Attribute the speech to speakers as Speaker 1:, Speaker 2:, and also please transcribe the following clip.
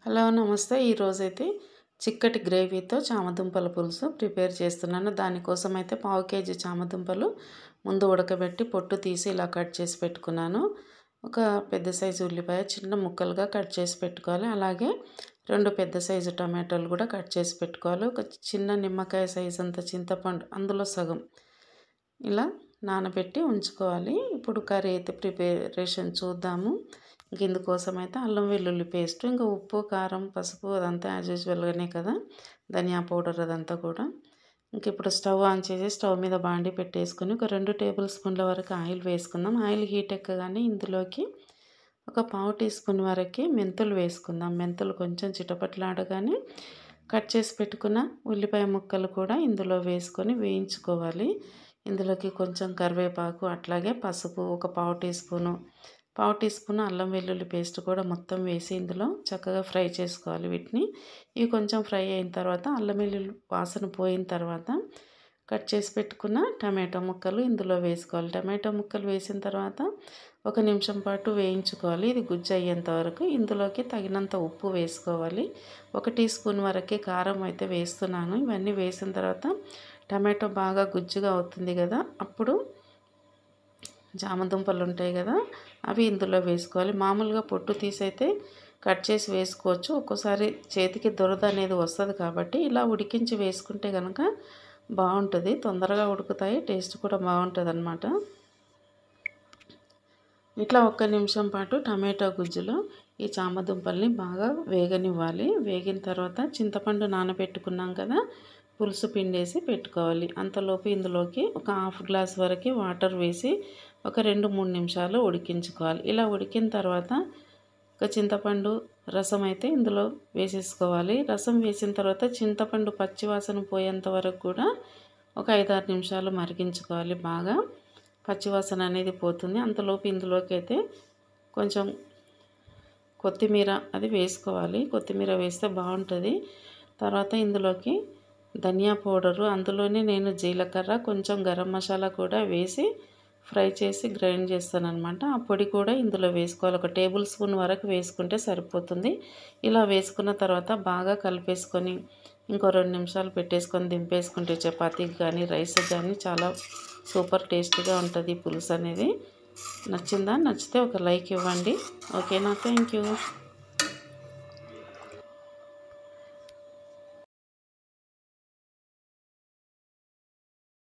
Speaker 1: Hello నమస్తే. ఈరోజైతే చిక్కటి గ్రేవీతో చామదుంపల పులుసు ప్రిపేర్ చేస్తున్నాను. దానికోసం అయితే పావు కేజీ చామదుంపలు ముందు ఉడకబెట్టి పొట్టు తీసి ఇలా కట్ చేసి పెట్టుకున్నాను. ఒక పెద్ద సైజు ఉల్లిపాయ చిన్న ముక్కలుగా కట్ చేసి పెట్టుకోవాలి. అలాగే 2 పెద్ద సైజు టమాటాలు కూడా కట్ చేసి పెట్టుకోవాలి. ఒక చిన్న నిమ్మకాయ సైజు అంత చింతపండు అందులో సగం ఇలా నానబెట్టి ఉంచుకోవాలి. ఇప్పుడు కర్రీ అయితే ప్రిపరేషన్ చూద్దాము. ఇందుకోసం అయితే అల్లం వెల్లుల్లి పేస్ట్, ఇంకా ఉప్పు కారం పసుపు అదంతా యాజ్ యూజువల్గానే కదా, ధనియా పౌడర్ అదంతా కూడా. ఇప్పుడు స్టవ్ ఆన్ చేసి స్టవ్ మీద బాండి పెట్టేసుకొని ఒక 2 టేబుల్ స్పూన్ల వరకు ఆయిల్ వేసుకుందాం. ఆయిల్ హీట్ ఎక్కగానే ఇందులోకి ఒక పావు టీ స్పూన్ వరకు మెంతులు వేసుకుందాం. మెంతులు కొంచెం చిటపట్లాడగానే కట్ చేసి పెట్టుకున్న ఉల్లిపాయ ముక్కలు కూడా ఇందులో వేసుకొని వేయించుకోవాలి. ఇందులోకి కొంచెం కరివేపాకు, అట్లాగే పసుపు ఒక పావు టీ స్పూన్ అల్లం వెల్లుల్లి పేస్ట్ కూడా మొత్తం వేసి ఇందులో చక్కగా ఫ్రై చేసుకోవాలి. వీటిని ఇవి కొంచెం ఫ్రై అయిన తర్వాత అల్లం వెల్లుల్లి వాసన పోయిన తర్వాత కట్ చేసి పెట్టుకున్న టమాటో ముక్కలు ఇందులో వేసుకోవాలి. టమాటో ముక్కలు వేసిన తర్వాత 1 నిమిషం పాటు వేయించుకోవాలి. ఇది గుజ్జు అయ్యేంత వరకు. ఇందులోకి తగినంత ఉప్పు వేసుకోవాలి. 1 టీ స్పూన్ వరకే కారం అయితే వేస్తున్నాను. ఇవన్నీ వేసిన తర్వాత టమాటో బాగా గుజ్జుగా అవుతుంది కదా, అప్పుడు జామదుంపలు ఉంటాయి కదా అవి ఇందులో వేసుకోవాలి. మామూలుగా పొట్టు తీసైతే కట్ చేసి వేసుకోవచ్చు. ఒక్కోసారి చేతికి దురద అనేది వస్తుంది కాబట్టి ఇలా ఉడికించి వేసుకుంటే కనుక బాగుంటుంది, తొందరగా ఉడుకుతాయి, టేస్ట్ కూడా బాగుంటుంది అన్నమాట. ఇట్లా 1 నిమిషం పాటు టమాటో గుజ్జులో ఈ చామదుంపల్ని బాగా వేగనివ్వాలి. వేగిన తర్వాత చింతపండు నానబెట్టుకున్నాం కదా, పులుసు పిండేసి పెట్టుకోవాలి. అంతలోపు ఇందులోకి ఒక హాఫ్ గ్లాస్ వరకు వాటర్ వేసి ఒక 2-3 నిమిషాలు ఉడికించుకోవాలి. ఇలా ఉడికిన తర్వాత ఒక చింతపండు రసం అయితే ఇందులో వేసేసుకోవాలి. రసం వేసిన తర్వాత చింతపండు పచ్చివాసన పోయేంత వరకు కూడా ఒక 5-6 నిమిషాలు మరిగించుకోవాలి. బాగా పచ్చివాసన అనేది పోతుంది. అంతలోపు ఇందులోకి అయితే కొంచెం కొత్తిమీర అది వేసుకోవాలి. కొత్తిమీర వేస్తే బాగుంటుంది. తర్వాత ఇందులోకి ధనియా పౌడరు, అందులోనే నేను జీలకర్ర కొంచెం గరం మసాలా కూడా వేసి ఫ్రై చేసి గ్రైండ్ చేస్తాను అనమాట. ఆ పొడి కూడా ఇందులో వేసుకోవాలి. 1 టేబుల్ స్పూన్ వరకు వేసుకుంటే సరిపోతుంది. ఇలా వేసుకున్న తర్వాత బాగా కలిపేసుకొని ఇంకో 2 నిమిషాలు పెట్టేసుకొని దింపేసుకుంటే చపాతీకి కానీ రైస్కి కానీ చాలా సూపర్ టేస్టీగా ఉంటుంది పులుసు అనేది. నచ్చిందా? నచ్చితే ఒక లైక్ ఇవ్వండి. ఓకేనా? Thank you.